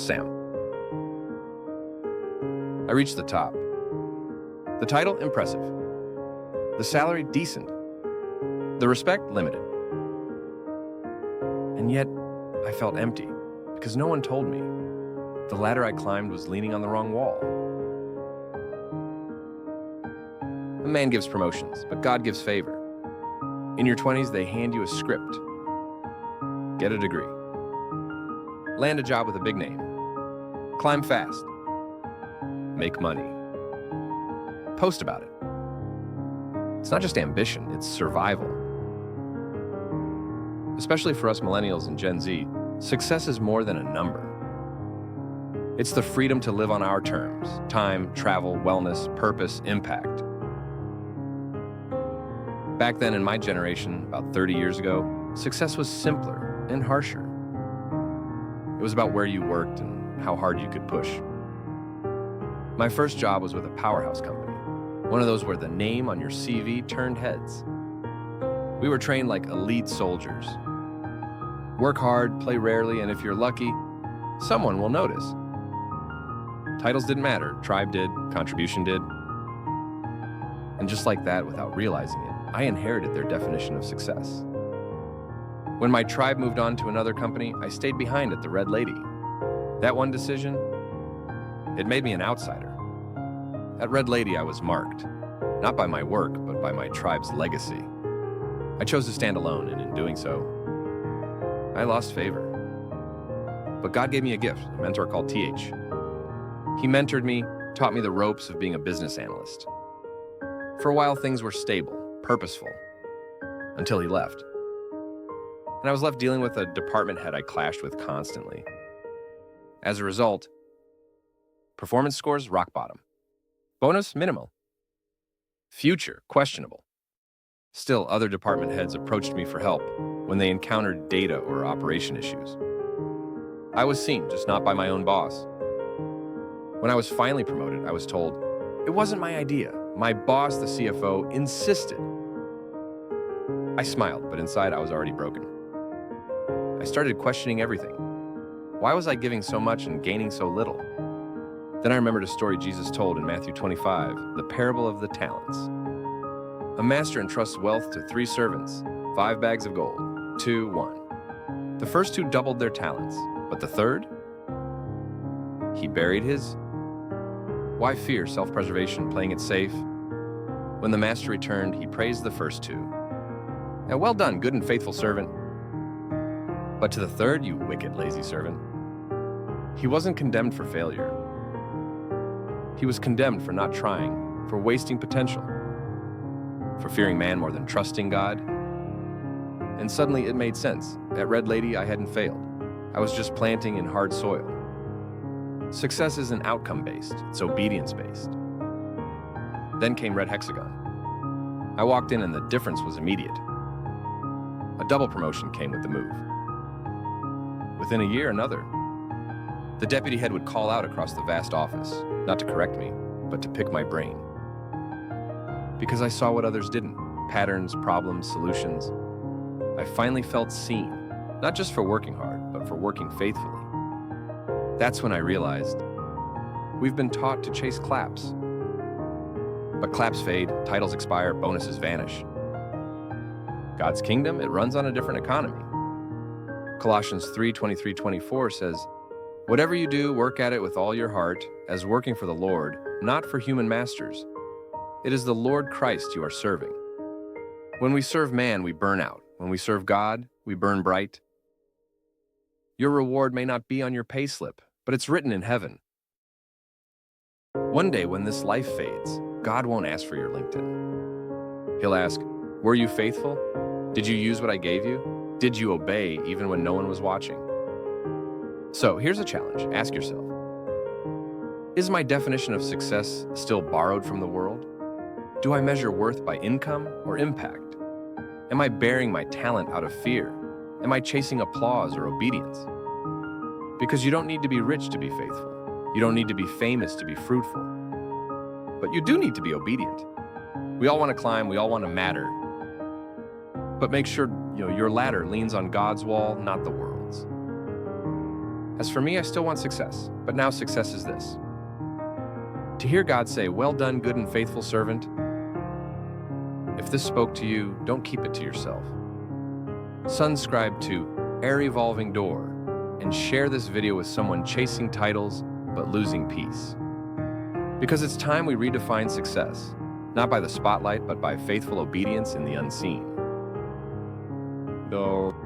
host, Sam. I reached the top. The title, impressive. The salary, decent. The respect, limited. And yet, I felt empty, because no one told me. The ladder I climbed was leaning on the wrong wall. A man gives promotions, but God gives favor. In your 20s, they hand you a script. Get a degree. Land a job with a big name. Climb fast. Make money. Post about it. It's not just ambition, it's survival. Especially for us Millennials and Gen Z, success is more than a number. It's the freedom to live on our terms: time, travel, wellness, purpose, impact. Back then in my generation, about 30 years ago, success was simpler and harsher. It was about where you worked and how hard you could push. My first job was with a powerhouse company, one of those where the name on your CV turned heads. We were trained like elite soldiers. Work hard, play rarely, and if you're lucky, someone will notice. Titles didn't matter, tribe did, contribution did. And just like that, without realizing it, I inherited their definition of success. When my tribe moved on to another company, I stayed behind at the Red Lady. That one decision, it made me an outsider. At Red Lady, I was marked, not by my work, but by my tribe's legacy. I chose to stand alone, and in doing so, I lost favor. But God gave me a gift, a mentor called TH. He mentored me, taught me the ropes of being a business analyst. For a while, things were stable, purposeful, until he left. And I was left dealing with a department head I clashed with constantly. As a result, performance scores rock bottom. Bonus minimal. Future questionable. Still, other department heads approached me for help when they encountered data or operation issues. I was seen, just not by my own boss. When I was finally promoted, I was told, it wasn't my idea. My boss, the CFO, insisted. I smiled, but inside I was already broken. I started questioning everything. Why was I giving so much and gaining so little? Then I remembered a story Jesus told in Matthew 25, the parable of the talents. A master entrusts wealth to 3 servants, 5 bags of gold, 2, 1. The first 2 doubled their talents, but the third? He buried his. Why fear self-preservation, playing it safe? When the master returned, he praised the first 2. Now, well done, good and faithful servant. But to the third, you wicked, lazy servant. He wasn't condemned for failure. He was condemned for not trying, for wasting potential, for fearing man more than trusting God. And suddenly it made sense. At Red Lady, I hadn't failed. I was just planting in hard soil. Success isn't outcome-based, it's obedience-based. Then came Red Hexagon. I walked in and the difference was immediate. A double promotion came with the move. Within a year, another. The deputy head would call out across the vast office, not to correct me, but to pick my brain. Because I saw what others didn't, patterns, problems, solutions. I finally felt seen, not just for working hard, but for working faithfully. That's when I realized we've been taught to chase claps. But claps fade, titles expire, bonuses vanish. God's kingdom, it runs on a different economy. Colossians 3:23-24 says, whatever you do, work at it with all your heart, as working for the Lord, not for human masters. It is the Lord Christ you are serving. When we serve man, we burn out. When we serve God, we burn bright. Your reward may not be on your payslip, but it's written in heaven. One day when this life fades, God won't ask for your LinkedIn. He'll ask, were you faithful? Did you use what I gave you? Did you obey even when no one was watching? So here's a challenge. Ask yourself, is my definition of success still borrowed from the world? Do I measure worth by income or impact? Am I bearing my talent out of fear? Am I chasing applause or obedience? Because you don't need to be rich to be faithful. You don't need to be famous to be fruitful. But you do need to be obedient. We all want to climb, we all want to matter. But make sure your ladder leans on God's wall, not the world's. As for me, I still want success, but now success is this: to hear God say, "Well done, good and faithful servant." If this spoke to you, don't keep it to yourself. Subscribe to A Revolving Door and share this video with someone chasing titles but losing peace. Because it's time we redefine success, not by the spotlight, but by faithful obedience in the unseen. Though